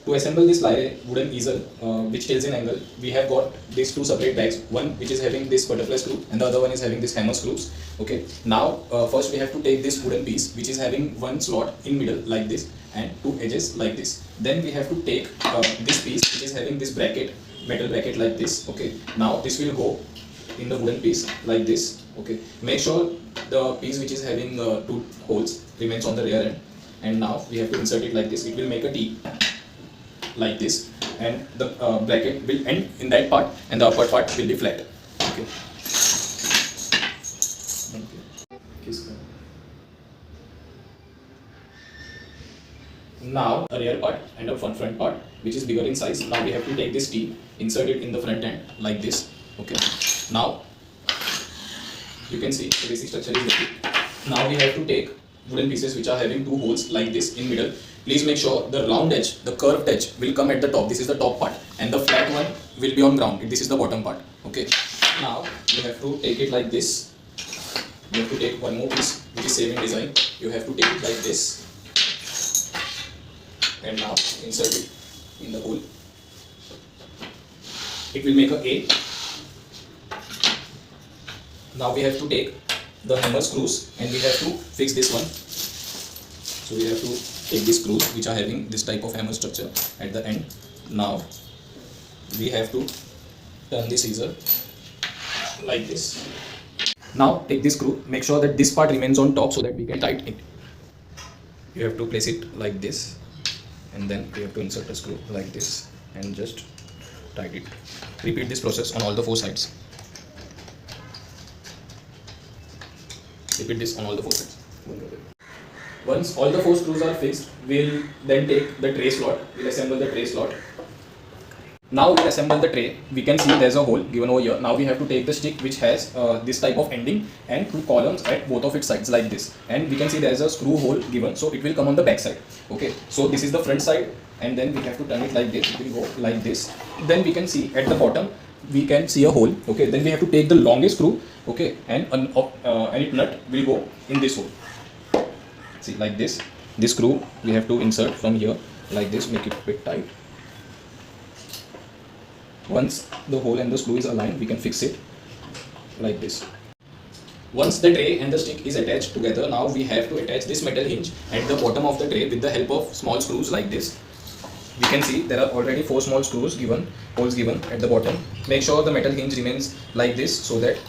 To assemble this Lyre wooden easel, which tails in angle, we have got these two separate bags. One which is having this butterfly screw, and the other one is having this hammer screws. Okay. Now, first we have to take this wooden piece, which is having one slot in middle like this, and two edges like this. Then we have to take this piece, which is having this bracket, metal bracket like this. Okay. Now this will go in the wooden piece like this. Okay. Make sure the piece which is having two holes remains on the rear end. And now we have to insert it like this. It will make a T like this, and the bracket will end in that part, and the upper part will be flat. Okay. Now a rear part and a front part, which is bigger in size. Now we have to take this T, insert it in the front end like this. Okay. Now you can see the basic structure is ready. Now we have to take wooden pieces which are having two holes like this in middle. Please make sure the round edge, the curved edge will come at the top. This is the top part, and the flat one will be on ground. This is the bottom part. Okay. Now you have to take it like this. You have to take one more piece which is same in design. You have to take it like this, and now insert it in the hole. It will make a A. Now we have to take the hammer screws, and we have to fix this one. So we have to take these screws which are having this type of hammer structure at the end. Now we have to turn this easel like this. Now take this screw, make sure that this part remains on top so that we can tighten it. You have to place it like this, and then we have to insert a screw like this and just tighten it. Repeat this process on all the four sides. Repeat this on all the four sides. Once all the four screws are fixed, we'll then take the tray slot. We'll assemble the tray slot. Now we'll assemble the tray. We can see there's a hole given over here. Now we have to take the stick which has this type of ending and two columns at both of its sides like this. And we can see there's a screw hole given, so it will come on the back side. Okay, so this is the front side, and then we have to turn it like this. It will go like this. Then we can see at the bottom we can see a hole. Okay, then we have to take the longest screw. Okay, and its nut will go in this hole. See, like this. This screw we have to insert from here like this. Make it a bit tight. Once the hole and the screw is aligned, we can fix it like this. Once the tray and the stick is attached together, now we have to attach this metal hinge at the bottom of the tray with the help of small screws like this. We can see there are already 4 small screws given, holes given at the bottom. Make sure the metal hinge remains like this so that it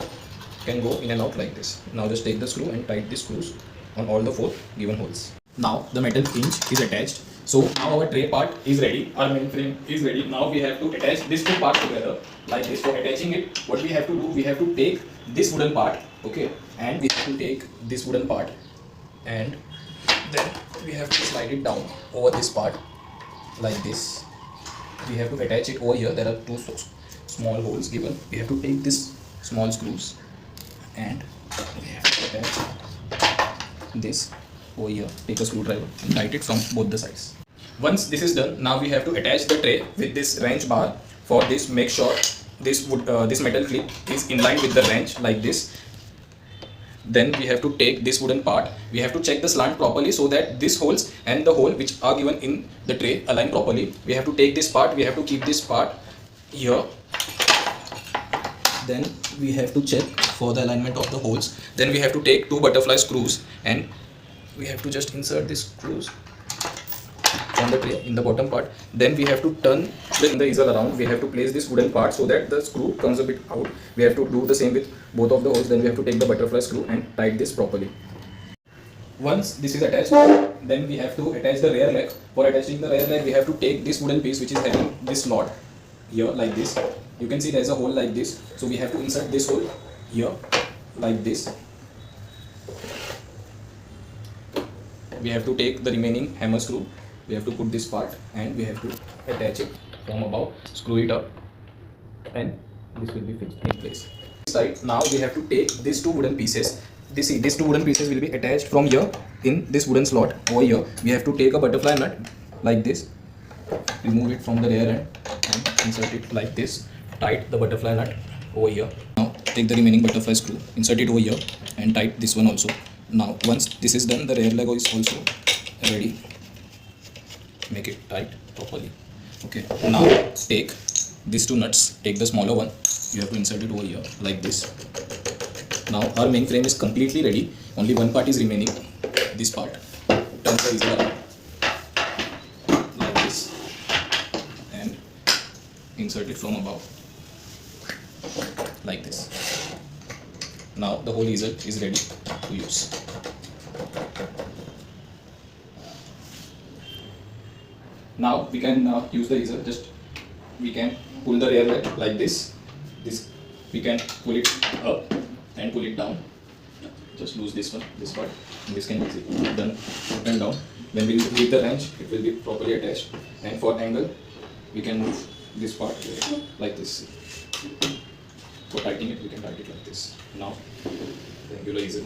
can go in and out like this. Now just take the screw and tighten the screws on all the 4 given holes. Now the metal hinge is attached. So now our tray part is ready, our main frame is ready. Now we have to attach these two parts together like this. For attaching it, what we have to do, we have to take this wooden part, okay, and we have to take this wooden part, and then we have to slide it down over this part like this. We have to attach it over here. There are 2 small holes given. We have to take this small screws and we have to attach this over here. Take a screwdriver and tighten it from both the sides. Once this is done, now we have to attach the tray with this wrench bar. For this, make sure this metal clip is in line with the wrench like this. Then we have to take this wooden part. We have to check the slant properly so that these holes and the hole which are given in the tray align properly. We have to take this part. We have to keep this part here. Then we have to check for the alignment of the holes. Then we have to take 2 butterfly screws and we have to just insert these screws on the tray in the bottom part. Then we have to turn the easel around. We have to place this wooden part so that the screw comes a bit out. We have to do the same with both of the holes. Then we have to take the butterfly screw and tighten this properly. Once this is attached, then we have to attach the rear leg. For attaching the rear leg, we have to take this wooden piece which is having this slot here like this. You can see there is a hole like this. So we have to insert this hole here like this. We have to take the remaining hammer screw. We have to put this part and we have to attach it from above, screw it up, and this will be fixed in place. Side. Now we have to take these 2 wooden pieces. These 2 wooden pieces will be attached from here in this wooden slot over here. We have to take a butterfly nut like this, remove it from the rear end and insert it like this. Tighten the butterfly nut over here. Now take the remaining butterfly screw, insert it over here and tighten this one also. Now once this is done, the rear leg is also ready. Make it tight properly. Okay, now take these two nuts, take the smaller one, you have to insert it over here like this. Now our main frame is completely ready, only one part is remaining, this part. Turn the easel around like this and insert it from above like this. Now the whole easel is ready to use. Now we can use the easel, just we can pull the rear leg like this. This we can pull it up and pull it down. Just lose this one, this part. And this can be done up and down. When we leave the wrench, it will be properly attached. And for angle, we can move this part like this. For tightening it, we can tighten it like this. Now, the angular easel.